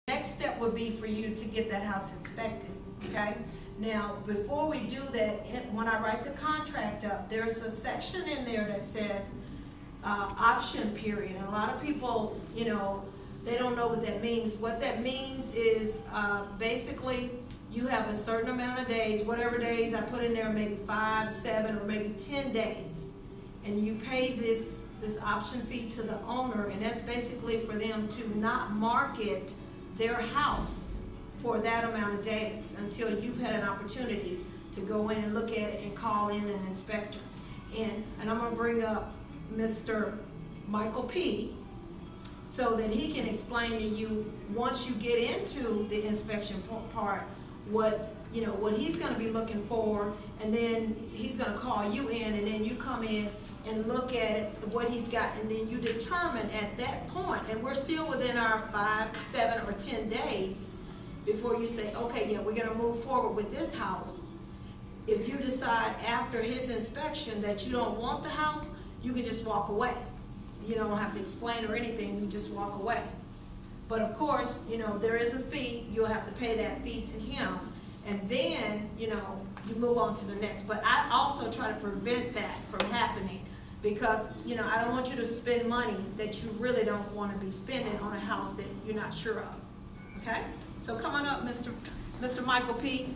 Next step would be for you to get that house inspected, okay? Now, before we do that, when I write the contract up, there's a section in there that says option period. And a lot of people, you know, they don't know what that means. What that means is basically you have a certain amount of days, whatever days I put in there, maybe 5, 7, or maybe 10 days. And you pay this option fee to the owner, and that's basically for them to not market their house for that amount of days until you've had an opportunity to go in and look at it and call in an inspector. And I'm gonna bring up Mr. Michael P. so that he can explain to you, once you get into the inspection part, what he's gonna be looking for, and then he's gonna call you in, and then you come in and look at it, what he's got, and then you determine at that point, and we're still within our 5, 7, or 10 days before you say, okay, yeah, we're gonna move forward with this house. If you decide after his inspection that you don't want the house, you can just walk away. You don't have to explain or anything, you just walk away. But of course, you know, there is a fee, you'll have to pay that fee to him, and then, you know, you move on to the next. But I also try to prevent that from happening, because, you know, I don't want you to spend money that you really don't want to be spending on a house that you're not sure of, okay? So come on up, Mr. Michael P.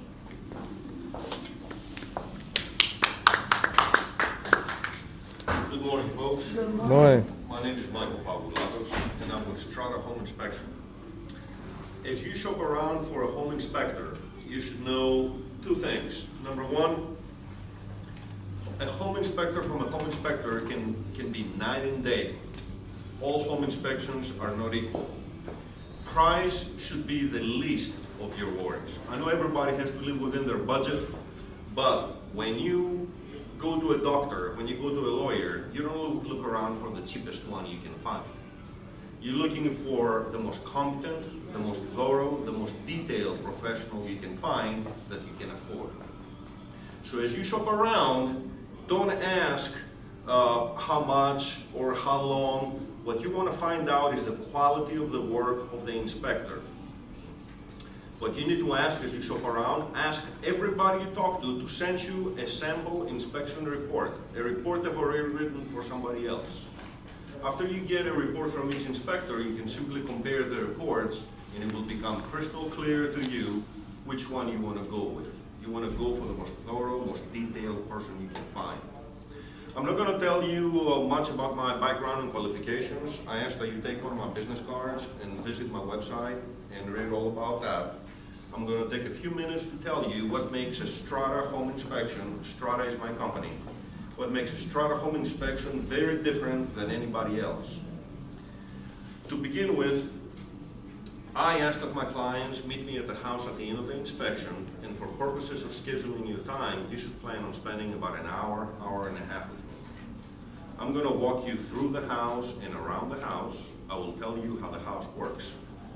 Good morning, folks. Good Morning. My name is Michael Pavulatos, and I'm with Strata Home Inspection. As you shop around for a home inspector, you should know 2 things. Number 1, a home inspector from a home inspector can be night and day. All home inspections are not equal. Price should be the least of your worries. I know everybody has to live within their budget, but when you go to a doctor, when you go to a lawyer, you don't look around for the cheapest one you can find. You're looking for the most competent, the most thorough, the most detailed professional you can find that you can afford. So as you shop around, don't ask how much or how long. What you want to find out is the quality of the work of the inspector. What you need to ask as you shop around, ask everybody you talk to send you a sample inspection report, a report they've already written for somebody else. After you get a report from each inspector, you can simply compare the reports, and it will become crystal clear to you which one you want to go with. You want to go for the most thorough, most detailed person you can find. I'm not going to tell you much about my background and qualifications. I ask that you take one of my business cards and visit my website and read all about that. I'm going to take a few minutes to tell you what makes a Strata home inspection, Strata is my company, what makes a Strata home inspection very different than anybody else. To begin with, I ask that my clients meet me at the house at the end of the inspection, and for purposes of scheduling your time, you should plan on spending about an hour, hour and a half with me. I'm going to walk you through the house and around the house. I will tell you how the house works.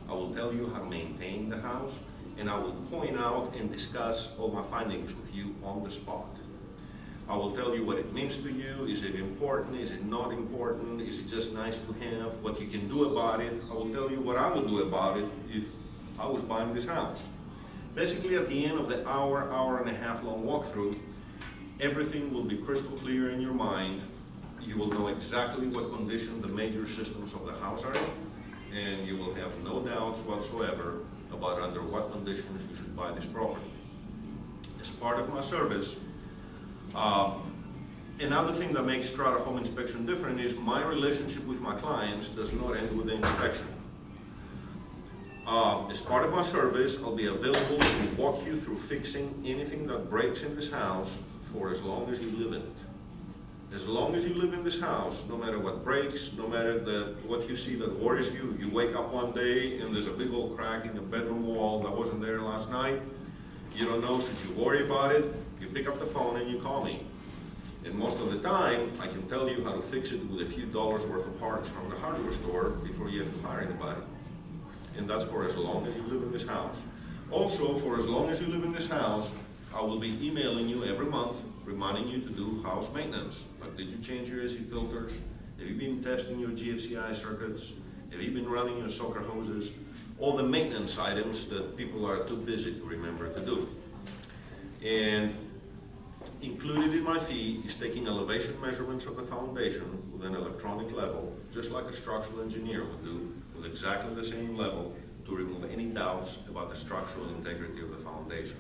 I will tell you how to maintain the house, and I will point out and discuss all my findings with you on the spot. I will tell you what it means to you. Is it important? Is it not important? Is it just nice to have? What you can do about it? I will tell you what I would do about it if I was buying this house. Basically, at the end of the hour, hour and a half long walkthrough, everything will be crystal clear in your mind. You will know exactly what condition the major systems of the house are in, and you will have no doubts whatsoever about under what conditions you should buy this property. As part of my service, another thing that makes Strata Home Inspection different is my relationship with my clients does not end with the inspection. As part of my service, I'll be available to walk you through fixing anything that breaks in this house for as long as you live in it. As long as you live in this house, no matter what breaks, no matter what you see that worries you, you wake up one day and there's a big old crack in the bedroom wall that wasn't there last night, you don't know, should you worry about it? You pick up the phone and you call me. And most of the time, I can tell you how to fix it with a few dollars worth of parts from the hardware store before you have to hire anybody. And that's for as long as you live in this house. Also, for as long as you live in this house, I will be emailing you every month, reminding you to do house maintenance. Like, did you change your AC filters? Have you been testing your GFCI circuits? Have you been running your soaker hoses? all the maintenance items that people are too busy to remember to do. And included in my fee is taking elevation measurements of the foundation with an electronic level, just like a structural engineer would do, with exactly the same level to remove any doubts about the structural integrity of the foundation.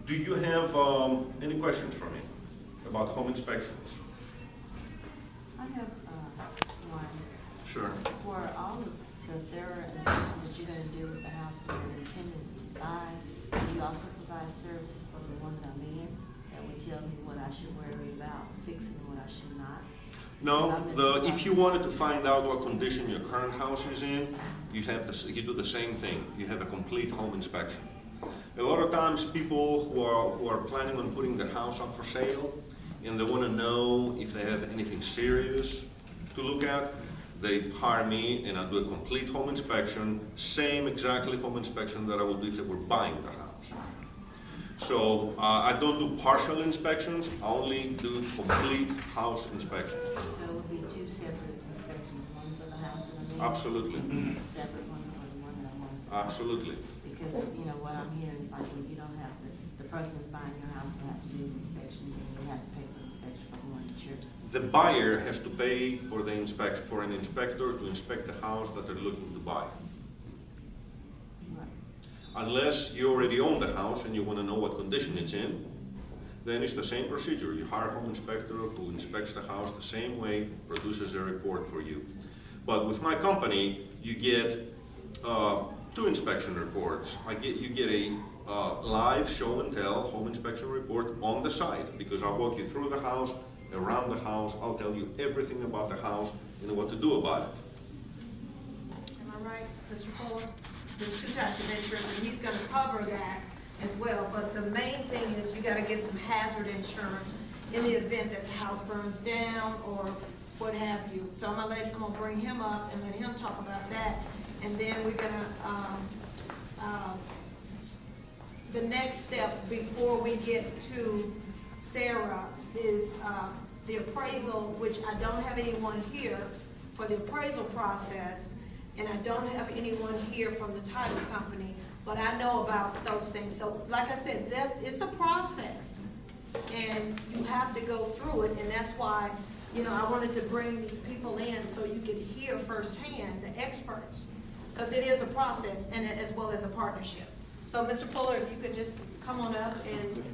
Do you have any questions for me about home inspections? I have one. Sure. For all of the thorough inspection that you're gonna do with the house that you're intending to buy, do you also provide services for the one that I'm in that would tell me what I should worry about fixing and what I should not? No, if you wanted to find out what condition your current house is in, you do the same thing. You have a complete home inspection. A lot of times people who are planning on putting their house up for sale and they want to know if they have anything serious to look at, they hire me and I do a complete home inspection, same exactly home inspection that I would do if they were buying the house. So I don't do partial inspections, I only do complete house inspections. So it would be two separate inspections, one for the house that I'm in? Absolutely. And a separate one for the one that I want to buy? Absolutely. Because, you know, what I'm hearing is like, if you don't have, the person that's buying your house will have to do the inspection, and you have to pay for the inspection for the one that you're. The buyer has to pay for the inspection, for an inspector to inspect the house that they're looking to buy. Right. Unless you already own the house and you want to know what condition it's in, then it's the same procedure. You hire a home inspector who inspects the house the same way, produces a report for you. But with my company, you get two inspection reports. You get a live show and tell home inspection report on the site, because I'll walk you through the house, around the house, I'll tell you everything about the house and what to do about it. Am I right, Mr. Fuller? There's two types of insurance, and he's gonna cover that as well, but the main thing is you gotta get some hazard insurance in the event that the house burns down or what have you. So I'm gonna bring him up and let him talk about that, and then we're gonna, the next step before we get to Sarah is the appraisal, which I don't have anyone here for the appraisal process, and I don't have anyone here from the title company, but I know about those things. So like I said, it's a process, and you have to go through it, and that's why, you know, I wanted to bring these people in so you could hear firsthand, the experts, because it is a process, and as well as a partnership. So Mr. Fuller, if you could just come on up and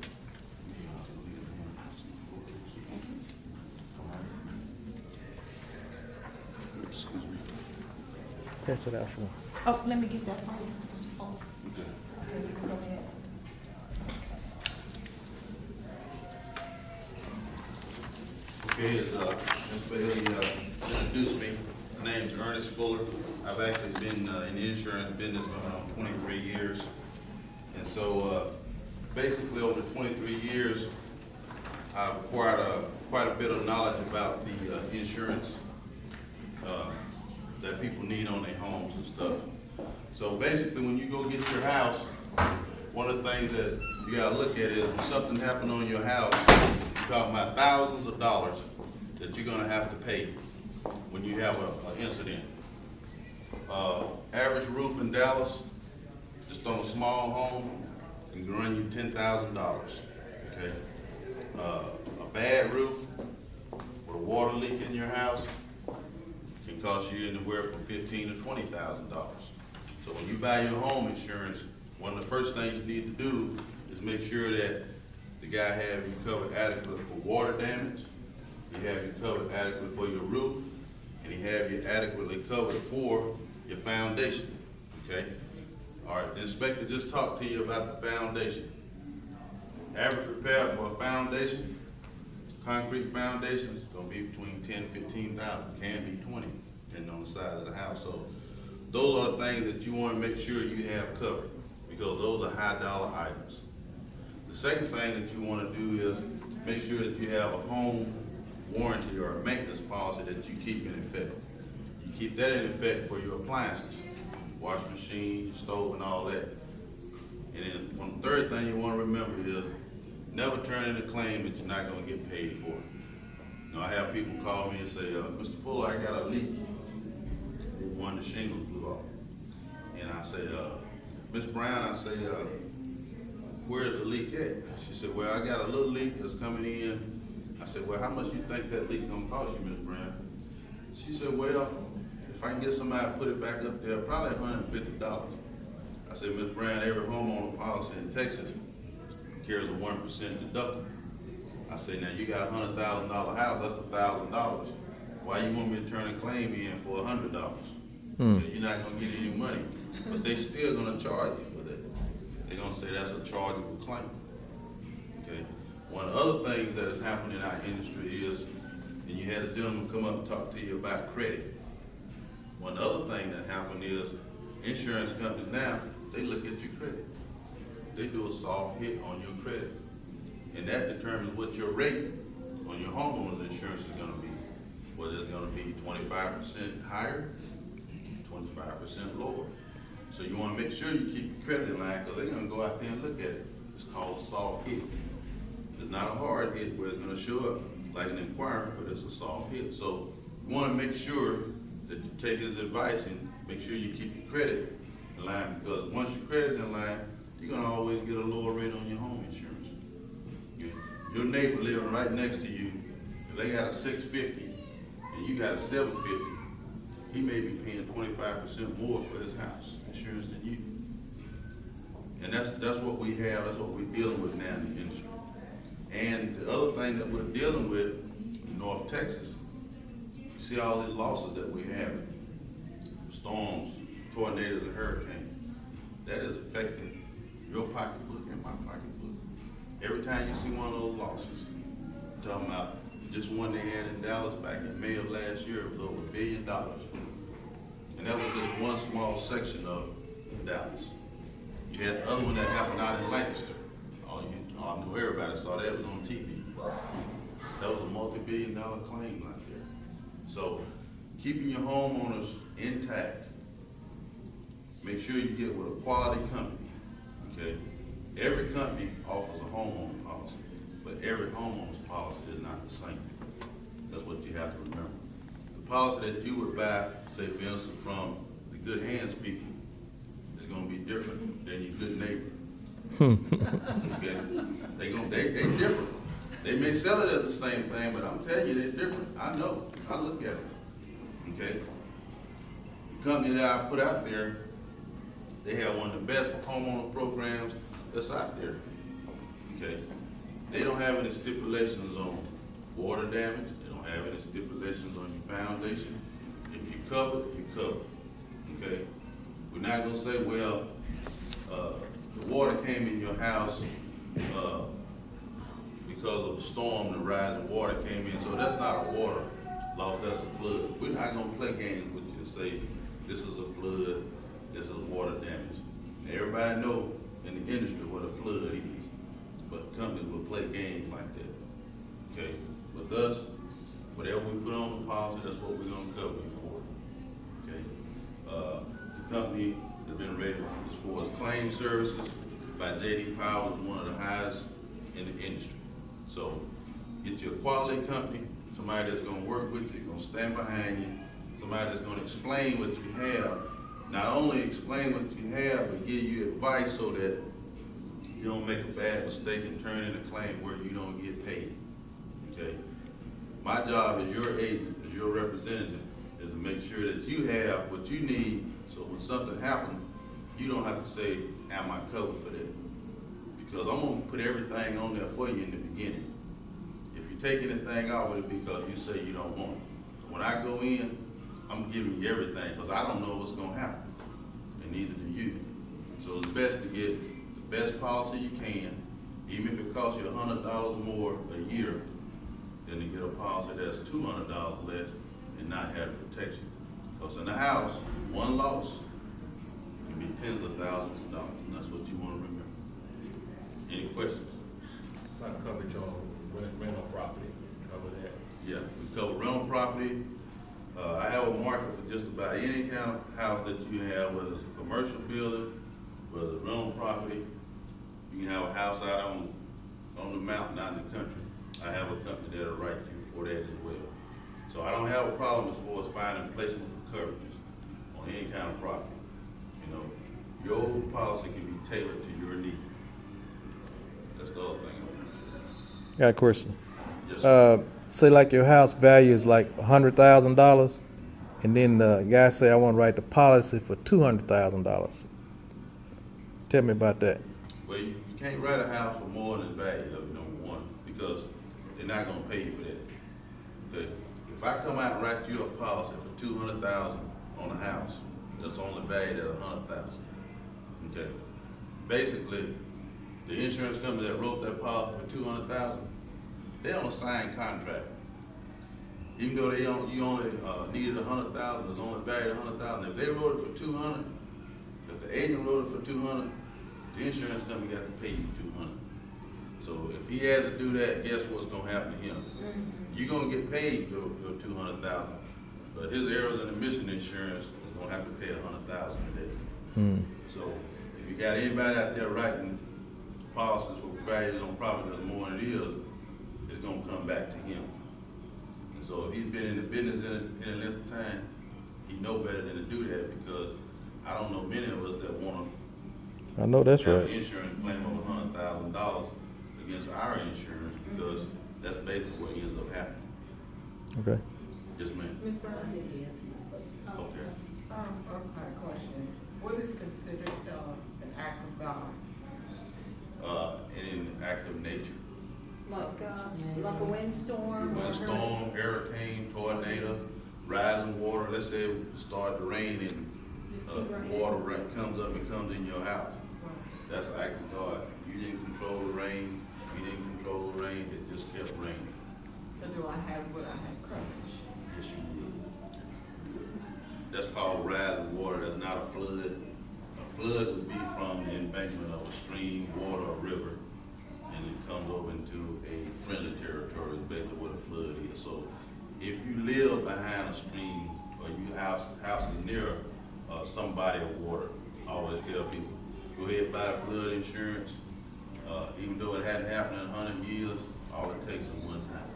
Pass it out for me. oh, let me get that from you, Mr. Fuller. Okay, you can go ahead. Okay, as Ms. Bailey introduced me, my name's Ernest Fuller. I've actually been in the insurance business going on 23 years. And so basically over 23 years, I've acquired quite a bit of knowledge about the insurance that people need on their homes and stuff. So basically when you go get your house, one of the things that you gotta look at is when something happened on your house, you're talking about thousands of dollars that you're gonna have to pay when you have an incident. Average roof in Dallas, just on a small home, can run you $10,000, okay? A bad roof with a water leak in your house can cost you anywhere from $15,000 to $20,000. So when you buy your home insurance, one of the first things you need to do is make sure that the guy have you covered adequately for water damage, he have you covered adequately for your roof, and he have you adequately covered for your foundation, okay? All right, the inspector just talked to you about the foundation. Average repair for a foundation, concrete foundation, is gonna be between $10,000 and $15,000, can be $20,000, depending on the size of the house. So those are the things that you wanna make sure you have covered, because those are high dollar items. The second thing that you wanna do is make sure that you have a home warranty or a maintenance policy that you keep in effect. You keep that in effect for your appliances, washing machine, your stove, and all that. And then one third thing you want to remember is never turn in a claim that you're not going to get paid for. You know, I have people call me and say, Mr. Fuller, I got a leak one of the shingles blew off. And I say, Miss Brown, I say, where's the leak at? She said, well, I got a little leak that's coming in. I said, well, how much do you think that leak gonna cost you, Miss Brown? She said, well, if I can get somebody to put it back up there, probably $150. I said, Miss Brown, every homeowner policy in Texas carries a 1% deductible. I said, now you got a $100,000 house, that's $1,000. Why you want me to turn a claim in for $100? You're not gonna get any money, but they still gonna charge you for that. They're gonna say that's a chargeable claim. Okay. One of the other things that has happened in our industry is, and you had a gentleman come up and talk to you about credit. One other thing that happened is insurance companies now, they look at your credit. They do a soft hit on your credit. And that determines what your rate on your homeowner's insurance is gonna be. Whether it's gonna be 25% higher, 25% lower. So you wanna make sure you keep your credit in line, because they're gonna go out there and look at it. It's called a soft hit. It's not a hard hit where it's gonna show up like an inquiry, but it's a soft hit. So you wanna make sure that you take his advice and make sure you keep your credit in line, because once your credit's in line, you're gonna always get a lower rate on your home insurance. Your neighbor living right next to you, if they got a 650 and you got a 750, he may be paying 25% more for his house insurance than you. And that's what we have, that's what we're dealing with now in the industry. And the other thing that we're dealing with in North Texas, you see all these losses that we have, storms, tornadoes, and hurricanes. That is affecting your pocketbook and my pocketbook. Every time you see one of those losses, I'm talking about just one they had in Dallas back in May of last year, it was over $1 billion. And that was just one small section of Dallas. You had the other one that happened out in Lancaster. I knew everybody saw that, it was on TV. That was a multi-billion-dollar claim out there. So keeping your homeowners intact, make sure you get with a quality company, okay? Every company offers a homeowner policy, but every homeowner's policy is not the same. That's what you have to remember. The policy that you would buy, say for instance, from the Good Hands people, is gonna be different than your good neighbor. Okay? They different. They may sell it as the same thing, but I'm telling you, they're different. I know. I look at it. Okay? The company that I put out there, they have one of the best homeowner programs that's out there. Okay? They don't have any stipulations on water damage. They don't have any stipulations on your foundation. If you're covered, you're covered. Okay? We're not gonna say, well, the water came in your house because of the storm, the rise of water came in, so that's not a water loss, that's a flood. We're not gonna play games with you and say, this is a flood, this is water damage. Now, everybody know in the industry what a flood is, but companies will play games like that. Okay, with us, whatever we put on the policy, that's what we're gonna cover you for. Okay, the company has been rated as far as claim services by J.D. Power, is one of the highest in the industry. So get you a quality company, somebody that's gonna work with you, gonna stand behind you, somebody that's gonna explain what you have. Not only explain what you have, but give you advice so that you don't make a bad mistake and turn in a claim where you don't get paid. Okay? My job as your agent, as your representative, is to make sure that you have what you need, so when something happens, you don't have to say, am I covered for that? Because I'm gonna put everything on there for you in the beginning. If you take anything out with it because you say you don't want it. When I go in, I'm giving you everything, because I don't know what's gonna happen, and neither do you. So it's best to get the best policy you can, even if it costs you $100 more a year, than to get a policy that's $200 less and not have the protection. Because in the house, one loss can be tens of thousands of dollars, and that's what you want to remember. Any questions? Not coverage on rental property, cover that. Yeah, we cover rental property. I have a market for just about any kind of house that you have, whether it's a commercial building, whether it's rental property. You can have a house out on the mountain out in the country. I have a company that'll write you for that as well. So I don't have a problem as far as finding placement for coverages. on any kind of property. You know, your policy can be tailored to your need. That's the other thing. Got a question. Yes, sir. Say like your house value is like $100,000, and then the guy say, I want to write the policy for $200,000. Tell me about that. Well, you can't write a house for more than the value of it, number one, because they're not gonna pay you for that. Okay? If I come out and write you a policy for $200,000 on a house, that's only valued at $100,000. Okay? Basically, the insurance company that wrote that policy for $200,000, they on a signed contract. Even though you only needed $100,000, it's only valued at $100,000. If they wrote it for $200,000, if the agent wrote it for $200,000, the insurance company got to pay you $200,000. So if he has to do that, guess what's gonna happen to him? You're gonna get paid your $200,000, but his errors and omission insurance is gonna have to pay $100,000 a day. So if you got anybody out there writing policies for values on property that's more than it is, it's gonna come back to him. And so if he's been in the business in a length of time, he know better than to do that, because I don't know many of us that wanna I know that's have an right. insurance claim of $100,000 against our insurance, because that's basically what ends up happening. Okay. Yes, ma'am. Ms. Brown? Okay. Okay, question. What is considered an act of God? In active nature. Like a windstorm? or Windstorm, hurricane, tornado, rising water. Let's say it start to rain and Just keep raining. water comes up and comes in your house. That's an act of God. You didn't control the rain. You didn't control the rain. It just kept raining. So would I have coverage? Yes, you would. That's called rising water. That's not a flood. A flood would be from the embankment of a stream, water, or river, and it comes over into a friendly territory. Is basically what a flood is. So, if you live behind a stream or you house is near some body of water, I always tell people, go ahead and buy the flood insurance. Even though it hadn't happened in 100 years, all it takes is one time.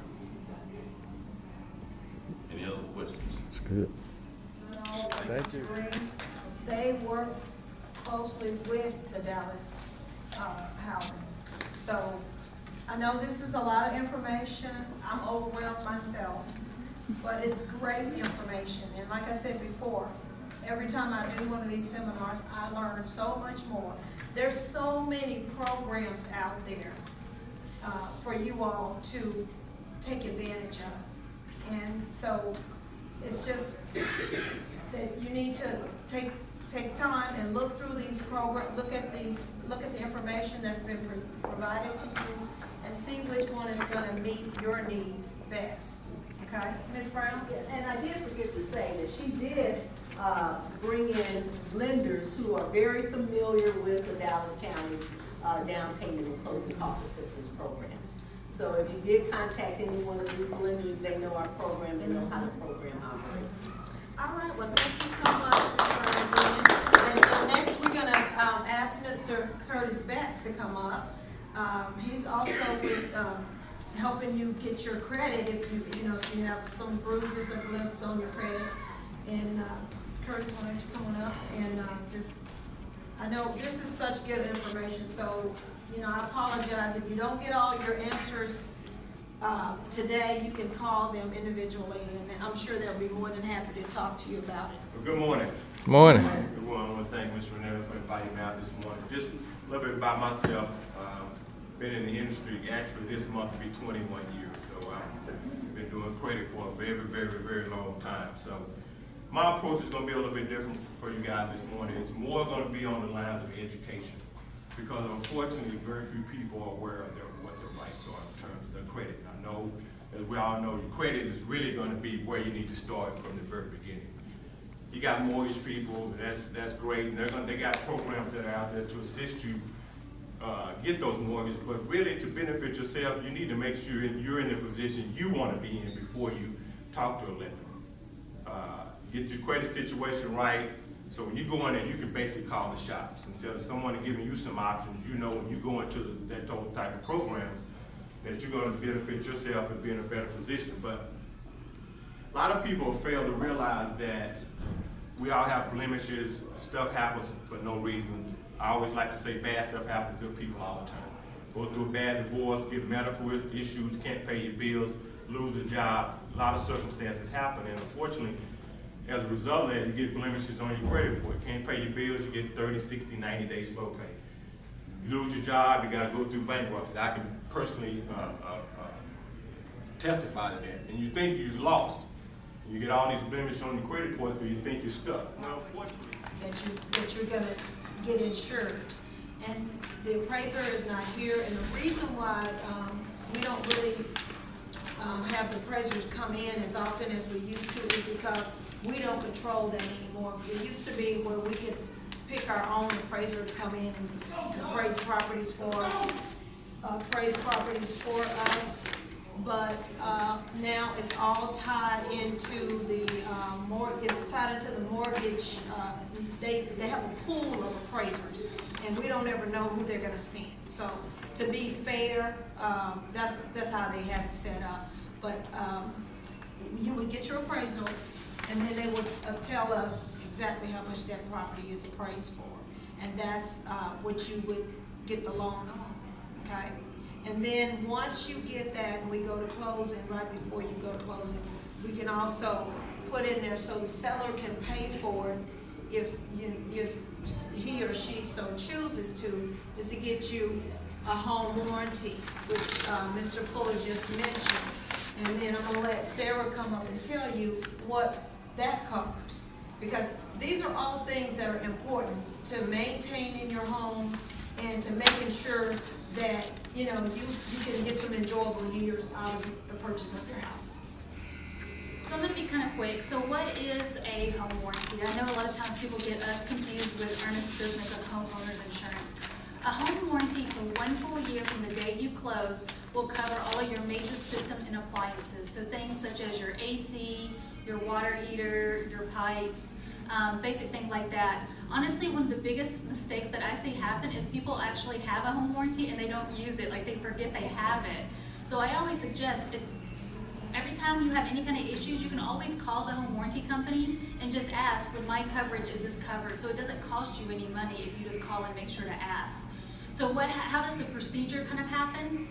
Any other questions? That's good. Thank you. They work closely with the Dallas Housing. So I know this is a lot of information. I'm overwhelmed myself, but it's great information. And like I said before, every time I do one of these seminars, I learn so much more. There's so many programs out there for you all to take advantage of. And so it's just that you need to take time and look through these programs, look at the information that's been provided to you, and see which one is gonna meet your needs best. Okay, Ms. Brown? And I did forget to say that she did bring in lenders who are very familiar with the Dallas County's down payment and closing cost assistance programs. So if you did contact any one of these lenders, they know our program, they know how the program operates. All right, well, thank you so much, Ms. Brown. And next, we're gonna ask Mr. Curtis Betts to come up. He's also with helping you get your credit if you have some bruises or blimps on your credit. And Curtis, why don't you come on up and I know this is such good information, so I apologize if you don't get all your answers today. You can call them individually, and I'm sure they'll be more than happy to talk to you about it. Well, good morning. Morning. Good morning. I want to thank Ms. Renetta for inviting me out this morning. Just a little bit about myself. Been in the industry, actually this month will be 21 years. So I've been doing credit for a very, very, very long time. So my approach is going to be a little bit different for you guys this morning. It's more going to be on the lines of education, because unfortunately very few people are aware of what their rights are in terms of their credit. I know, as we all know, your credit is really going to be where you need to start from the very beginning. You got mortgage people, that's great, and they got programs that are out there to assist you get those mortgages, but really to benefit yourself, you need to make sure you're in the position you want to be in before you talk to a lender. Get your credit situation right, so when you go in there, you can basically call the shots. Instead of someone giving you some options, when you go into that type of programs, that you're going to benefit yourself and be in a better position. But a lot of people fail to realize that we all have blemishes, stuff happens for no reason. I always like to say bad stuff happens to good people all the time. Go through a bad divorce, get medical issues, can't pay your bills, lose a job, a lot of circumstances happen, and unfortunately, as a result of that, you get blemishes on your credit report. Can't pay your bills, you get 30, 60, 90 days slow pay. You lose your job, you gotta go through bankruptcy. I can personally testify to that. And you think you've lost. You get all these blemishes on your credit report, so you think you're stuck. Well, unfortunately, that you're gonna get insured. And the appraiser is not here, and the reason why, we don't really, have the appraisers come in as often as we used to is because we don't control them anymore. It used to be where we could pick our own appraiser to come in and appraise properties for us. But now it's all tied into the it's tied into the mortgage. They have a pool of appraisers, and we don't ever know who they're going to send. So to be fair, that's how they have it set up. But you would get your appraisal, and then they would tell us exactly how much that property is appraised for, and that's what you would get the loan on. Okay. And then once you get that and we go to closing, right before you go to closing, we can also put in there so the seller can pay for it if he or she so chooses to, is to get you a home warranty, which Mr. Fuller just mentioned. And then I'm gonna let Sarah come up and tell you what that covers. Because these are all things that are important to maintaining your home and to making sure that, you can get some enjoyable years out of the purchase of your house. So I'm going to be kind of quick. So what is a home warranty? I know a lot of times people get us confused with earnest business of homeowners insurance. A home warranty for 1 full year from the day you close will cover all of your major system and appliances. So things such as your AC, your water heater, your pipes, basic things like that. Honestly, one of the biggest mistakes that I see happen is people actually have a home warranty and they don't use it, like they forget they have it. So I always suggest every time you have any kind of issues, you can always call the home warranty company and just ask, with my coverage, is this covered? So it doesn't cost you any money if you just call and make sure to ask. So how does the procedure kind of happen?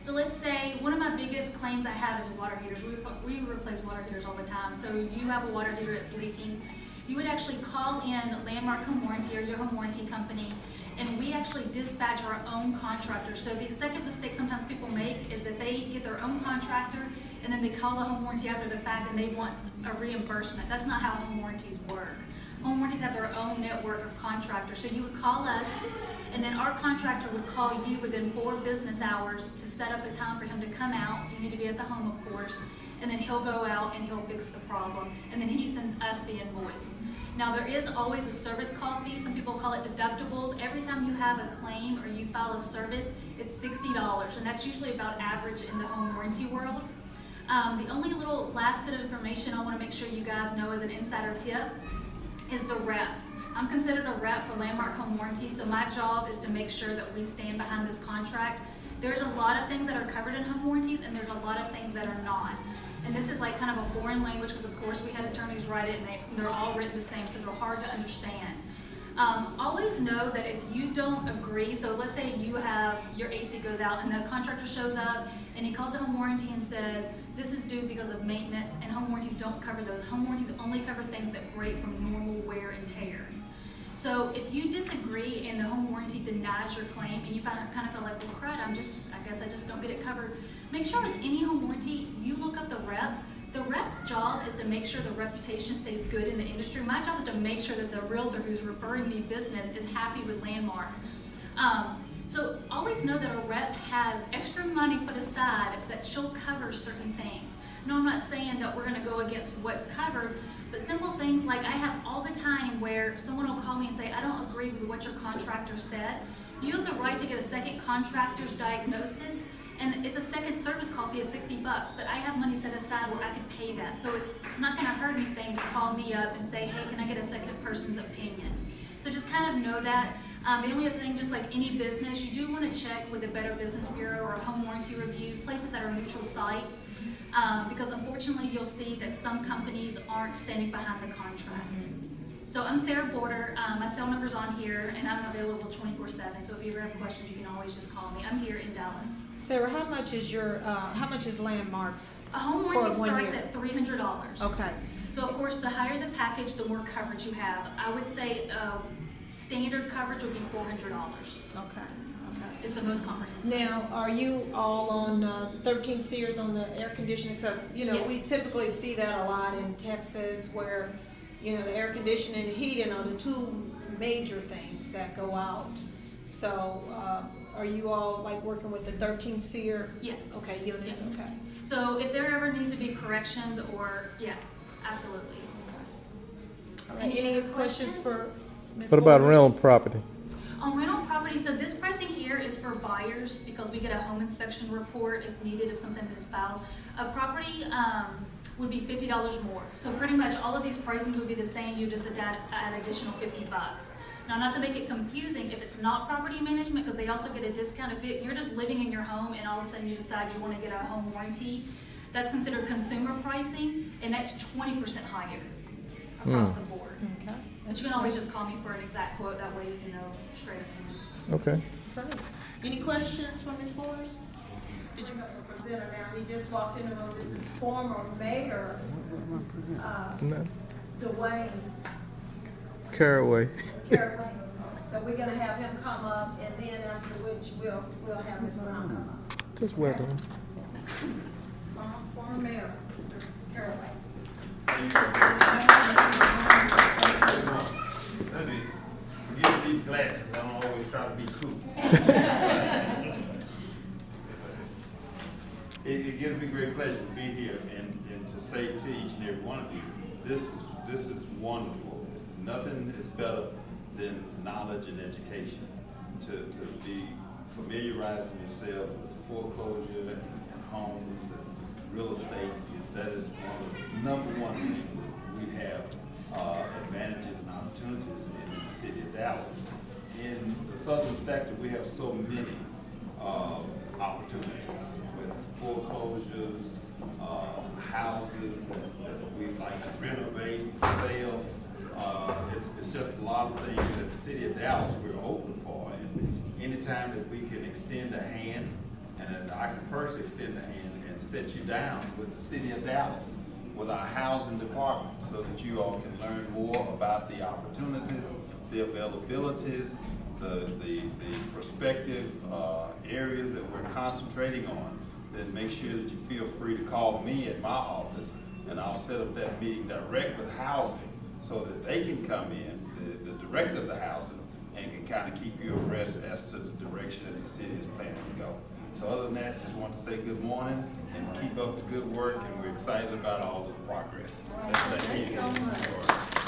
So let's say one of my biggest claims I have is water heaters. We replace water heaters all the time. So you have a water heater that's leaking. You would actually call in Landmark Home Warranty or your home warranty company, and we actually dispatch our own contractor. So the second mistake sometimes people make is that they get their own contractor and then they call the home warranty after the fact and they want a reimbursement. That's not how home warranties work. Home warranties have their own network of contractors. So you would call us, and then our contractor would call you within 4 business hours to set up a time for him to come out. You need to be at the home, of course. And then he'll go out and he'll fix the problem. And then he sends us the invoice. Now there is always a service call fee. Some people call it deductibles. Every time you have a claim or you file a service, it's $60. And that's usually about average in the home warranty world. The only little last bit of information I want to make sure you guys know as an insider tip is the reps. I'm considered a rep for Landmark Home Warranty, so my job is to make sure that we stand behind this contract. There's a lot of things that are covered in home warranties, and there's a lot of things that are not. And this is like kind of a foreign language because, of course, we had attorneys write it, and they're all written the same, so they're hard to understand. Always know that if you don't agree, so let's say you have your AC goes out and the contractor shows up and he calls the home warranty and says, this is due because of maintenance, and home warranties don't cover those. Home warranties only cover things that break from normal wear and tear. So if you disagree and the home warranty denies your claim and you kind of feel like, well, crud, I guess I just don't get it covered, make sure with any home warranty, you look up the rep. The rep's job is to make sure the reputation stays good in the industry. My job is to make sure that the realtor who's referring me business is happy with Landmark. So always know that a rep has extra money put aside that she'll cover certain things. No, I'm not saying that we're going to go against what's covered, but simple things like I have all the time where someone will call me and say, I don't agree with what your contractor said. You have the right to get a second contractor's diagnosis, and it's a second service call fee of $60, but I have money set aside where I could pay that. So it's not going to hurt anything to call me up and say, hey, can I get a second person's opinion? So just kind of know that. The only other thing, just like any business, you do want to check with the Better Business Bureau or Home Warranty Reviews, places that are neutral sites. because unfortunately, you'll see that some companies aren't standing behind the contract. So I'm Sarah Border, my cell number's on here, and I'm available 24/7, so if you ever have questions, you can always just call me. I'm here in Dallas. Sarah, how much is Landmarks? A home For warranty 1 starts year. at $300. Okay, So of course, the higher the package, the more coverage you have. I would say standard coverage would be $400. okay. Is the most comprehensive. Now, are you all on 13 Sears on the air conditioning? Because, we Yes. typically see that a lot in Texas where, the air conditioning and heating are the two major things that go out. So, are you all like working with the 13 Sear? Yes. Okay, units, Yes. okay. So if there ever needs to be corrections or, yeah, absolutely. All right, any questions for Ms. What about Borders? rental property? On rental property, so this pricing here is for buyers because we get a home inspection report if needed, if something is found. A property would be $50 more. So pretty much all of these pricings would be the same, you just add additional $50. Now, not to make it confusing, if it's not property management, because they also get a discount if you're just living in your home and all of a sudden you decide you want to get a home warranty, that's considered consumer pricing, and that's 20% higher across the board. Okay. But you can always just call me for an exact quote, that way you know straight up. Okay. Great. Any questions for Ms. Borders? Did you have a presenter now? He just walked in the room. This is former Mayor No. Dwayne Caraway. Caraway. So we're gonna have him come up, and then after which we'll have Ms. Brown come up. Just welcome. Former Mayor, Mr. Caraway. Let me forget these glasses, I don't always try to be cool. It gives me great pleasure to be here and to say to each and every one of you, this is wonderful. Nothing is better than knowledge and education. To be familiarizing yourself with the foreclosure and homes and real estate, that is one of the number one things that we have advantages and opportunities in the city of Dallas. In the southern sector, we have so many opportunities with foreclosures, houses that we like to renovate, sell. It's just a lot of things that the city of Dallas we're open for. And anytime that we can extend a hand, and I can personally extend a hand and set you down with the city of Dallas, with our housing department, so that you all can learn more about the opportunities, the availabilities, the prospective areas that we're concentrating on, then make sure that you feel free to call me at my office, and I'll set up that meeting direct with housing so that they can come in, the director of the housing, and can kind of keep you abreast as to the direction that the city is planning to go. So other than that, just want to say good morning and keep up the good work, and we're excited about all of the progress. Thanks so much.